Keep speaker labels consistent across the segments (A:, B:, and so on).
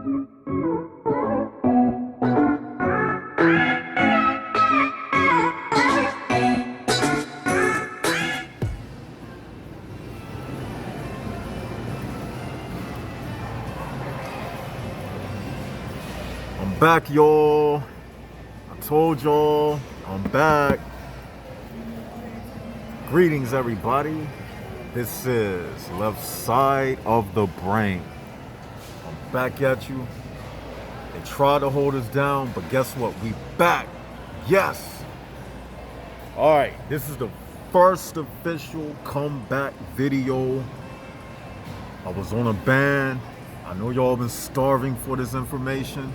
A: I'm back, y'all. I told y'all I'm back. Greetings, everybody. This is Left Side of the Brain. I'm back at you. They tried to hold us down, but guess what? We back. Yes. All right. This is the first official comeback video. I was on a ban. I know y'all been starving for this information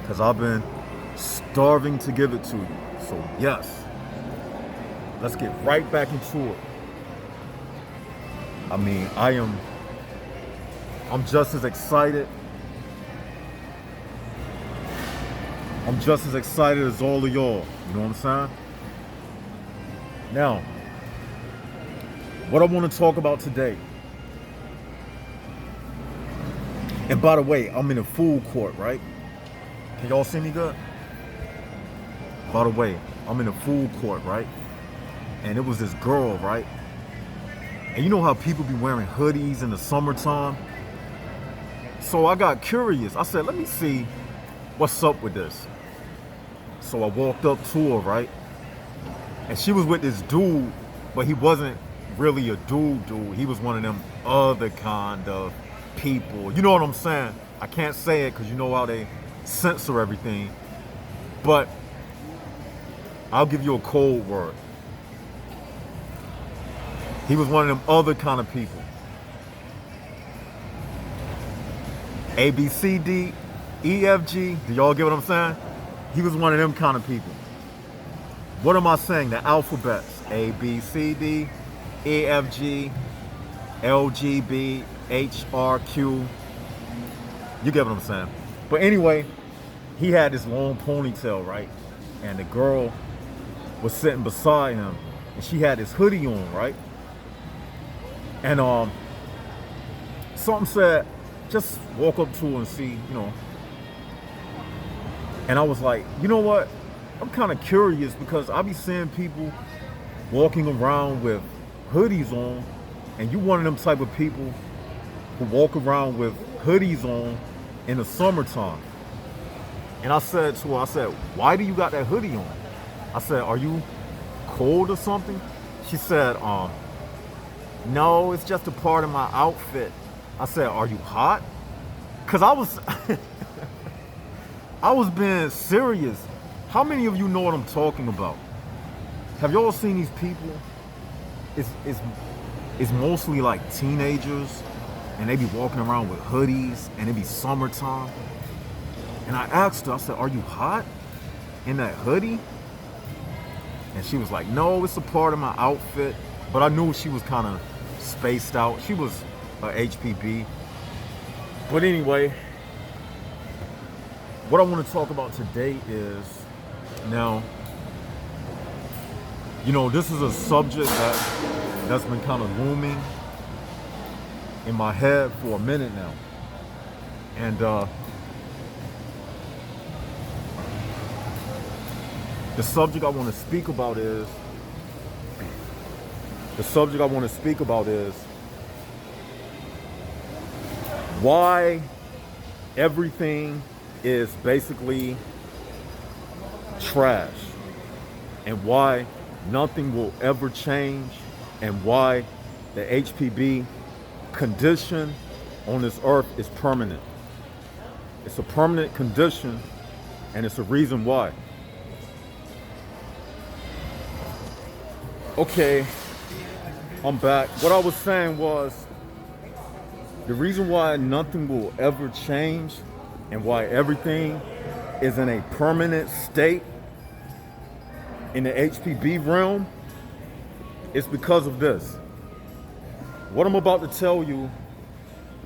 A: because I've been starving to give it to you. So yes, let's get right back into it. I mean, I'm just as excited. I'm just as excited as all of y'all. You know what I'm saying? Now, what I want to talk about today. And by the way, I'm in a food court, right? Can y'all see me good? By the way, I'm in a food court, right? And it was this girl, right? And you know how people be wearing hoodies in the summertime? So I got curious. I said, let me see what's up with this. So I walked up to her, right? And she was with this dude, but he wasn't really a dude. He was one of them other kind of people. You know what I'm saying? I can't say it because you know how they censor everything. But I'll give you a cold word. He was one of them other kind of people. A, B, C, D, E, F, G. Do y'all get what I'm saying? He was one of them kind of people. What am I saying? The alphabets. A, B, C, D, E, F, G, L, G, B, H, R, Q. You get what I'm saying? But anyway, he had this long ponytail, right? And the girl was sitting beside him. And she had this hoodie on, right? And something said, just walk up to her and see, you know. And I was like, you know what? I'm kind of curious because I be seeing people walking around with hoodies on, and you one of them type of people who walk around with hoodies on in the summertime. And I said to her, I said, why do you got that hoodie on? I said, are you cold or something? She said, no, it's just a part of my outfit. I said, are you hot? Cause I was I was being serious. How many of you know what I'm talking about? Have y'all seen these people? It's mostly like teenagers, and they be walking around with hoodies, and it be summertime. And I asked her, I said, are you hot in that hoodie? And she was like, no, it's a part of my outfit. But I knew she was kind of spaced out. She was a HPB. But anyway, what I want to talk about today is, now, you know, this is a subject that's been kind of looming in my head for a minute now. And the subject I want to speak about is why everything is basically trash, and why nothing will ever change, and why the HPB condition on this earth is permanent. It's a permanent condition, and it's a reason why. Okay, I'm back. What I was saying was, the reason why nothing will ever change and why everything is in a permanent state in the HPB realm is because of this. What I'm about to tell you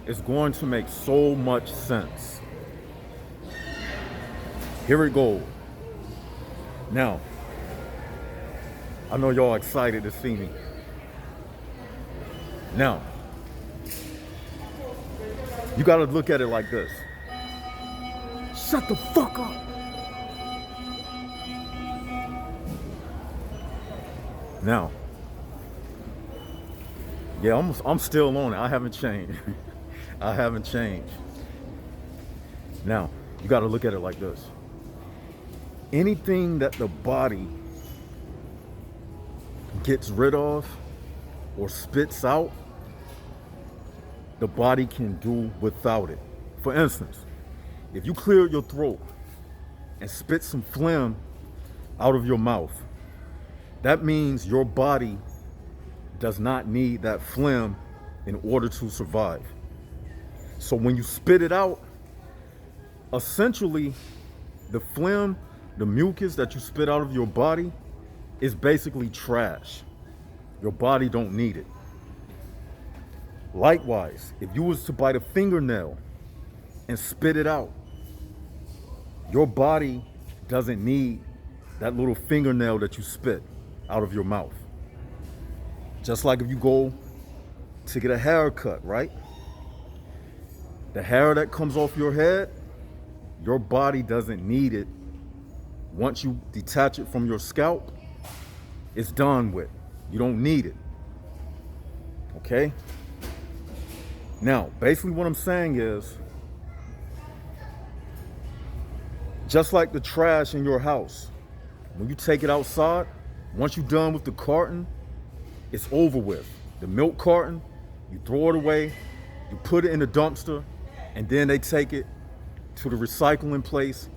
A: is going to make so much sense. Here it goes. Now, I know y'all excited to see me. Now, you gotta look at it like this. Shut the fuck up. Now, yeah, I'm still on it. I haven't changed. I haven't changed. Now, you got to look at it like this. Anything that the body gets rid of or spits out, the body can do without it. For instance, if you clear your throat and spit some phlegm out of your mouth, that means your body does not need that phlegm in order to survive. So when you spit it out, essentially the phlegm, the mucus that you spit out of your body is basically trash. Your body don't need it. Likewise, if you was to bite a fingernail and spit it out, your body doesn't need that little fingernail that you spit out of your mouth. Just like if you go to get a haircut, right? The hair that comes off your head, your body doesn't need it. Once you detach it from your scalp, it's done with. You don't need it. Okay? Now, basically what I'm saying is, just like the trash in your house, when you take it outside, once you're done with the carton, it's over with. The milk carton, you throw it away, you put it in the dumpster, and then they take it to the recycling place,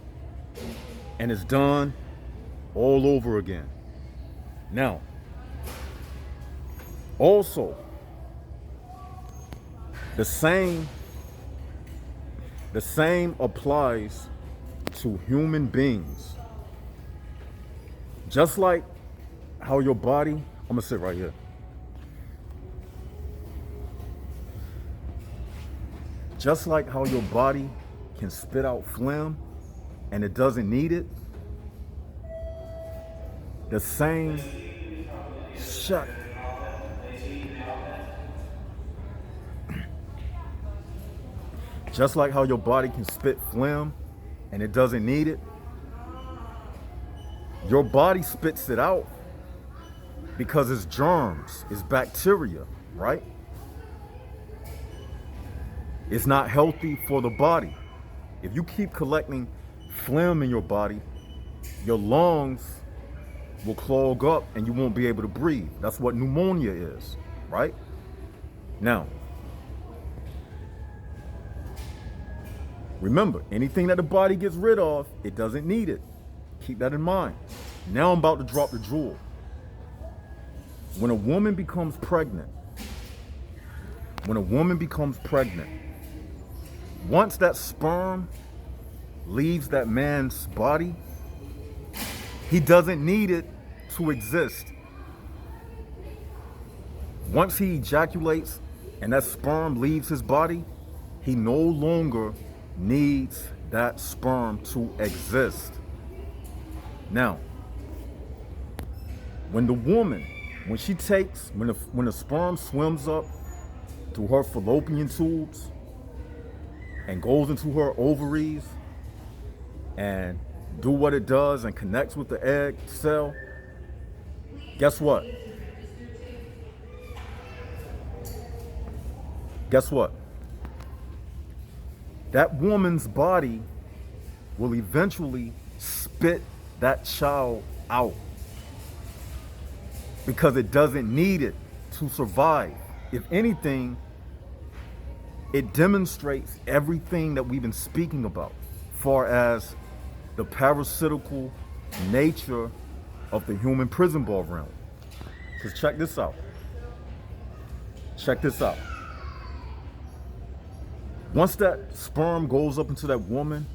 A: and it's done all over again. Now, also, the same applies to human beings. Just like how your body, I'm gonna sit right here. Just like how your body can spit out phlegm and it doesn't need it, the same, shut. Just like how your body can spit phlegm and it doesn't need it, your body spits it out because it's germs, it's bacteria, right? It's not healthy for the body. If you keep collecting phlegm in your body, your lungs will clog up and you won't be able to breathe. That's what pneumonia is, right? Now, remember, anything that the body gets rid of, it doesn't need it. Keep that in mind. Now I'm about to drop the jewel. When a woman becomes pregnant, once that sperm leaves that man's body, he doesn't need it to exist. Once he ejaculates and that sperm leaves his body, he no longer needs that sperm to exist. Now, when the woman, when the sperm swims up through her fallopian tubes and goes into her ovaries and do what it does and connects with the egg cell, guess what? Guess what? That woman's body will eventually spit that child out because it doesn't need it to survive. If anything, it demonstrates everything that we've been speaking about, far as the parasitical nature of the human prison ball realm. Because check this out. Check this out. Once that sperm goes up into that woman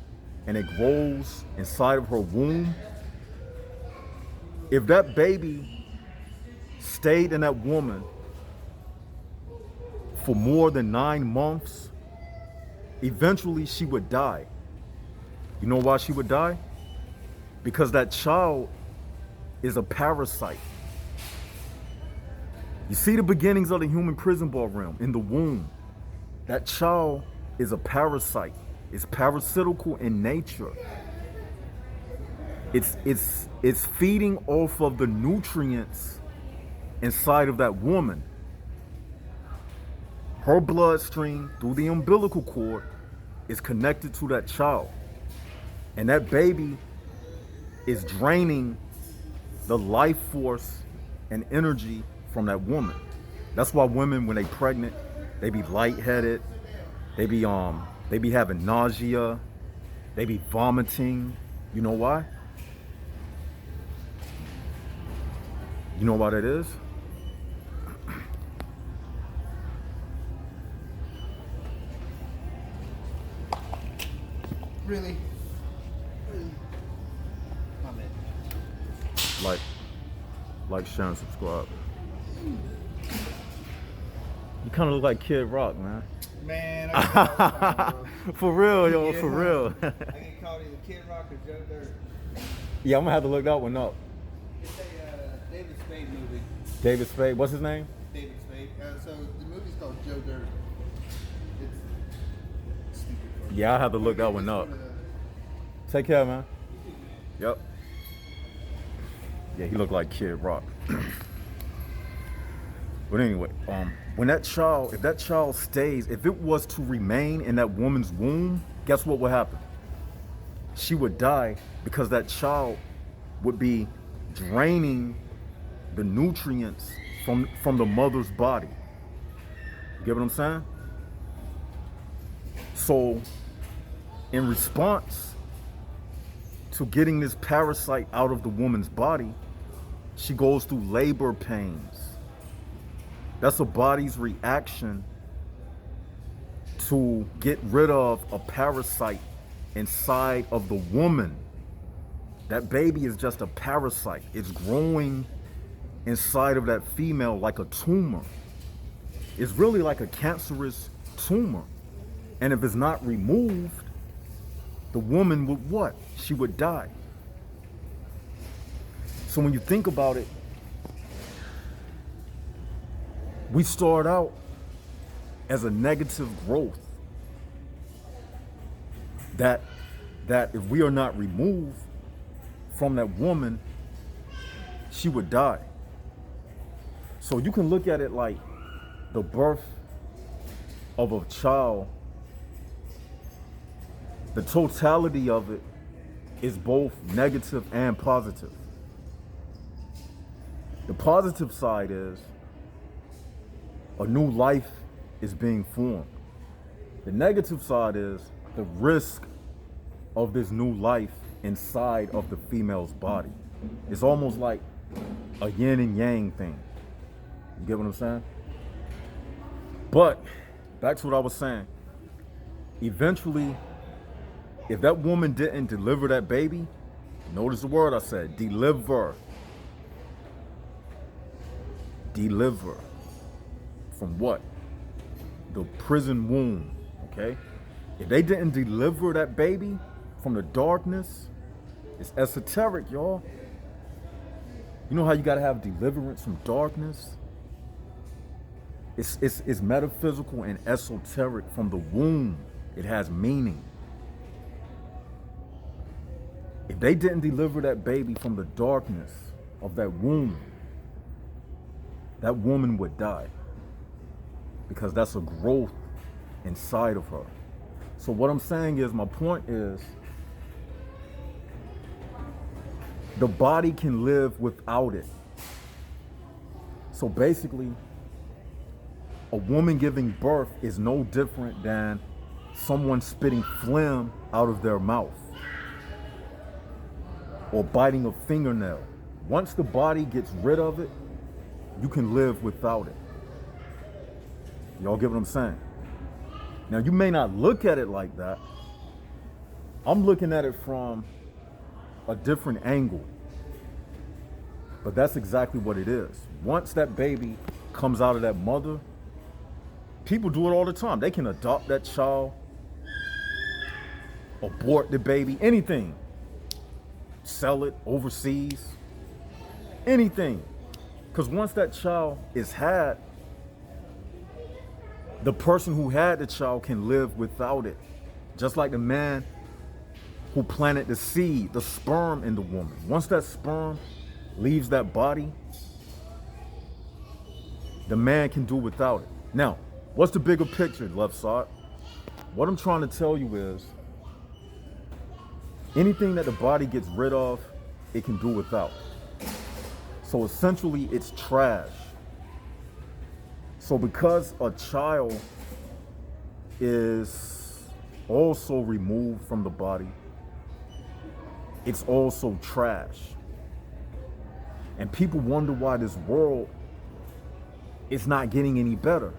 A: and it grows inside of her womb, if that baby stayed in that woman for more than 9 months, eventually she would die. You know why she would die? Because that child is a parasite. You see the beginnings of the human prison ball realm in the womb. That child is a parasite. It's parasitical in nature. It's feeding off of the nutrients inside of that woman. Her bloodstream through the umbilical cord is connected to that child. And that baby is draining the life force and energy from that woman. That's why women, when they pregnant, they be lightheaded, they be having nausea, they be vomiting. You know why? You know why that is?
B: Really? My bad.
A: Like, share, and subscribe. You kind of look like Kid Rock, man.
B: Man, I
A: For real, yo,
B: Yeah.
A: for real.
B: get called either Kid Rock or Joe Dirt.
A: Yeah, I'm gonna have to look that one up.
B: It's a David Spade movie.
A: David Spade, what's his name?
B: David Spade. So the movie's called Joe Dirt. It's stupid.
A: Yeah, I'll have to look that one up. Take care, man. Yep. Yeah, he looked like Kid Rock. But anyway, if that child stays, if it was to remain in that woman's womb, guess what would happen? She would die because that child would be draining the nutrients from the mother's body. You get what I'm saying? So, in response to getting this parasite out of the woman's body, she goes through labor pains. That's a body's reaction to get rid of a parasite inside of the woman. That baby is just a parasite. It's growing inside of that female like a tumor. It's really like a cancerous tumor. And if it's not removed, the woman would what? She would die. So when you think about it, we start out as a negative growth that if we are not removed from that woman, she would die. So you can look at it like the birth of a child. The totality of it is both negative and positive. The positive side is a new life is being formed. The negative side is the risk of this new life inside of the female's body. It's almost like a yin and yang thing. You get what I'm saying? But back to what I was saying. Eventually, if that woman didn't deliver that baby, notice the word I said, deliver. Deliver. From what? The prison womb, okay? If they didn't deliver that baby from the darkness, it's esoteric, y'all. You know how you gotta have deliverance from darkness? It's metaphysical and esoteric from the womb. It has meaning. If they didn't deliver that baby from the darkness of that womb, that woman would die. Because that's a growth inside of her. So what I'm saying is, my point is, the body can live without it. So basically, a woman giving birth is no different than someone spitting phlegm out of their mouth or biting a fingernail. Once the body gets rid of it, you can live without it. Y'all get what I'm saying? Now, you may not look at it like that. I'm looking at it from a different angle. But that's exactly what it is. Once that baby comes out of that mother, people do it all the time. They can adopt that child, abort the baby, anything. Sell it overseas, anything. Because once that child is had, the person who had the child can live without it. Just like the man who planted the seed, the sperm in the woman. Once that sperm leaves that body, the man can do without it. Now, what's the bigger picture, left side? What I'm trying to tell you is anything that the body gets rid of, it can do without. So essentially, it's trash. So because a child is also removed from the body, it's also trash. And people wonder why this world is not getting any better.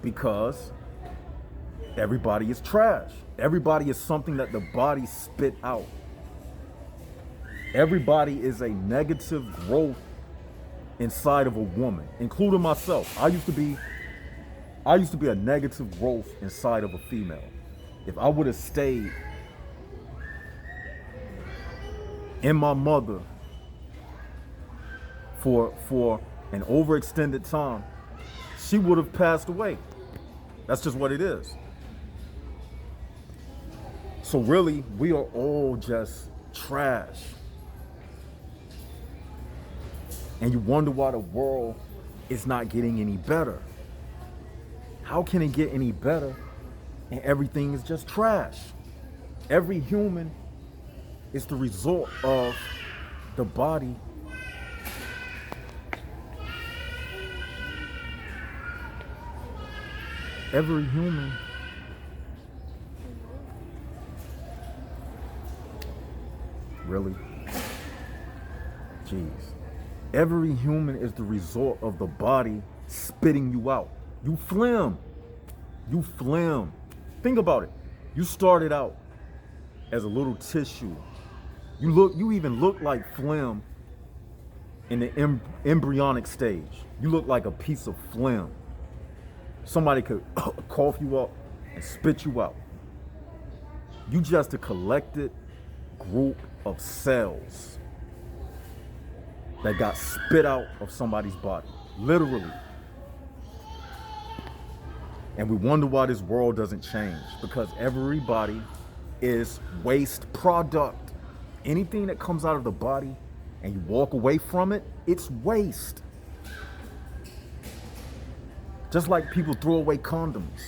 A: Because everybody is trash. Everybody is something that the body spit out. Everybody is a negative growth inside of a woman, including myself. I used to be a negative growth inside of a female. If I would have stayed in my mother for an overextended time, she would have passed away. That's just what it is. So really, we are all just trash. And you wonder why the world is not getting any better. How can it get any better and everything is just trash? Every human is the result of the body every human really? Jeez. Every human is the result of the body spitting you out. You phlegm. You phlegm. Think about it. You started out as a little tissue. You even look like phlegm in the embryonic stage. You look like a piece of phlegm. Somebody could cough you up and spit you out. You just a collected group of cells that got spit out of somebody's body, literally. And we wonder why this world doesn't change, because everybody is waste product. Anything that comes out of the body and you walk away from it, it's waste. Just like people throw away condoms.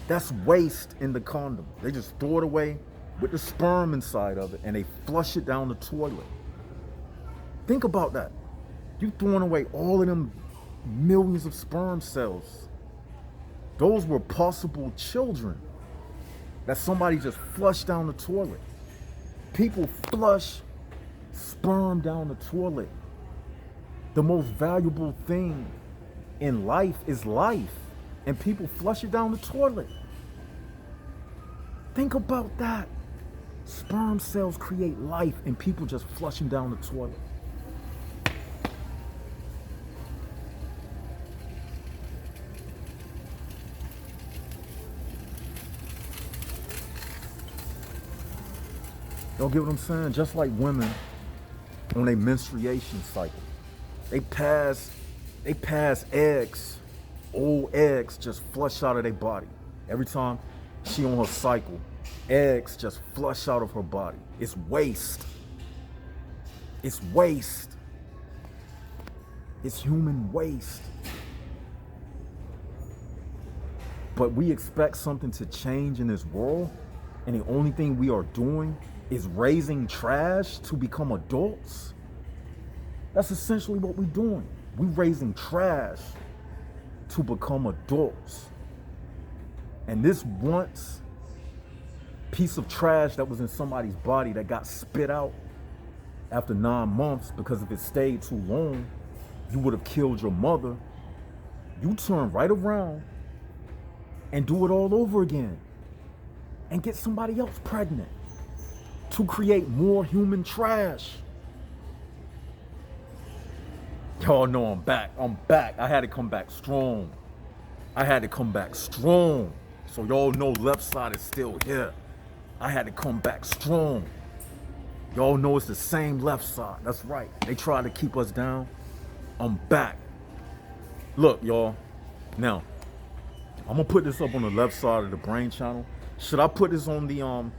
A: That's waste in the condom. They just throw it away with the sperm inside of it and they flush it down the toilet. Think about that. You throwing away all of them millions of sperm cells. Those were possible children that somebody just flushed down the toilet. People flush sperm down the toilet. The most valuable thing in life is life, and people flush it down the toilet. Think about that. Sperm cells create life, and people just flush them down the toilet. Y'all get what I'm saying? Just like women on a menstruation cycle, they pass eggs, old eggs just flush out of their body. Every time she on her cycle, eggs just flush out of her body. It's waste. It's waste. It's human waste. But we expect something to change in this world, and the only thing we are doing is raising trash to become adults. That's essentially what we're doing. We're raising trash to become adults. And this once piece of trash that was in somebody's body that got spit out after 9 months, because if it stayed too long, you would have killed your mother. You turn right around and do it all over again and get somebody else pregnant to create more human trash. Y'all know I'm back. I'm back. I had to come back strong. I had to come back strong. So y'all know left side is still here. I had to come back strong. Y'all know it's the same left side. That's right. They tried to keep us down. I'm back. Look, y'all. Now, I'm going to put this up on the left side of the brain channel. Should I put this on the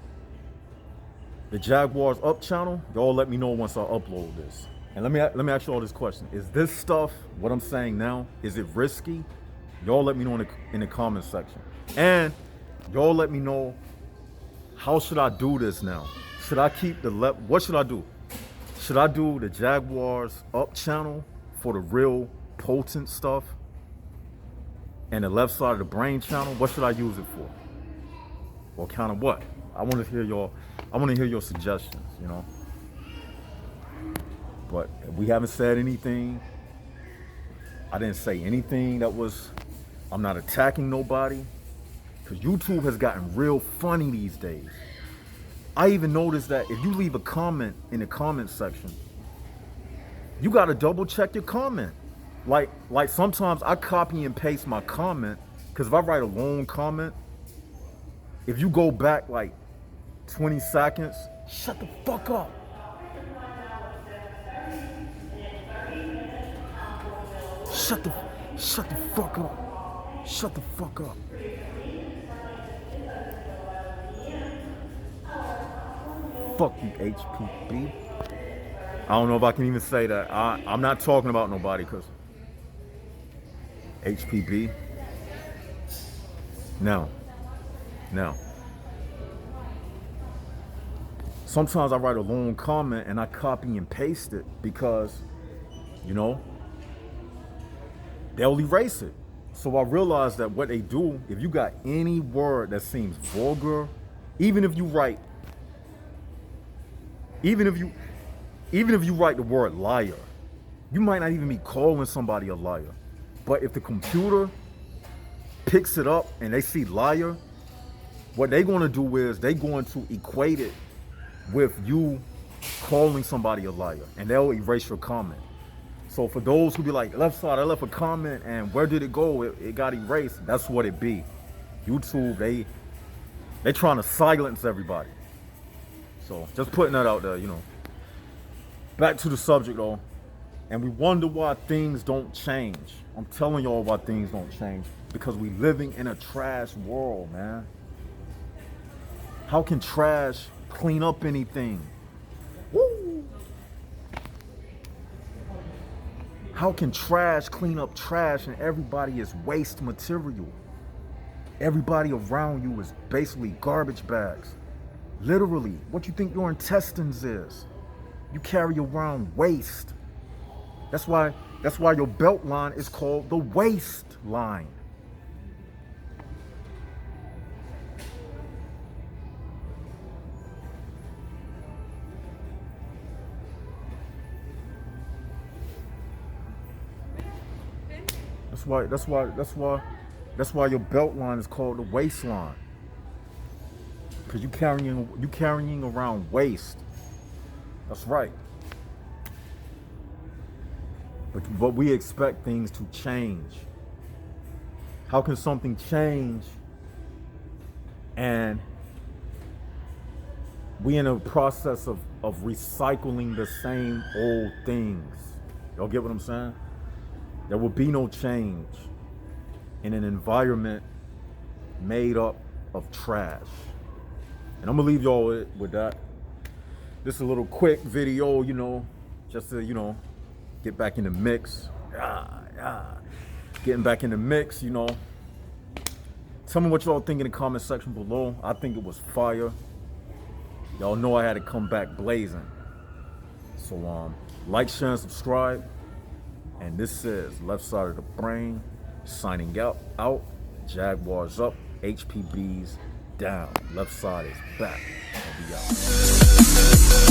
A: Jaguars Up channel? Y'all let me know once I upload this. And let me ask you all this question: is this stuff, what I'm saying now, is it risky? Y'all let me know in the comment section. And y'all let me know, how should I do this now? Should I keep what should I do? Should I do the Jaguars Up channel for the real potent stuff, and the left side of the brain channel, what should I use it for? Or kind of what? I want to hear your suggestions, you know. But we haven't said anything. I didn't say anything I'm not attacking nobody. Because YouTube has gotten real funny these days. I even noticed that if you leave a comment in the comment section, you got to double check your comment. Like sometimes I copy and paste my comment, because if I write a long comment, if you go back like 20 seconds, shut the fuck up. Shut the fuck up. Shut the fuck up. Fuck you, HPB. I don't know if I can even say that. I'm not talking about nobody, because HPB. No. Sometimes I write a long comment and I copy and paste it because, you know, they'll erase it. So I realized that what they do, if you got any word that seems vulgar, even if you write the word liar, you might not even be calling somebody a liar. But if the computer picks it up and they see liar, what they're going to do is they're going to equate it with you calling somebody a liar, and they'll erase your comment. So for those who be like, left side, I left a comment and where did it go? It got erased. That's what it be. YouTube, they trying to silence everybody. So just putting that out there, you know. Back to the subject though. And we wonder why things don't change. I'm telling y'all why things don't change. Because we living in a trash world, man. How can trash clean up anything? Woo! How can trash clean up trash and everybody is waste material? Everybody around you is basically garbage bags. Literally, what you think your intestines is? You carry around waste. That's why your belt line is called the waistline. That's why your belt line is called the waistline. Because you carrying around waste. That's right. But we expect things to change. How can something change and we in a process of recycling the same old things? Y'all get what I'm saying? There will be no change in an environment made up of trash. And I'm gonna leave y'all with that. This is a little quick video, you know, just to, you know, get back in the mix. Getting back in the mix, you know. Tell me what y'all think in the comment section below. I think it was fire. Y'all know I had to come back blazing. So like, share, and subscribe. And this is Left Side of the Brain signing out. Jaguars up, HPBs down. Left side is back. And we out.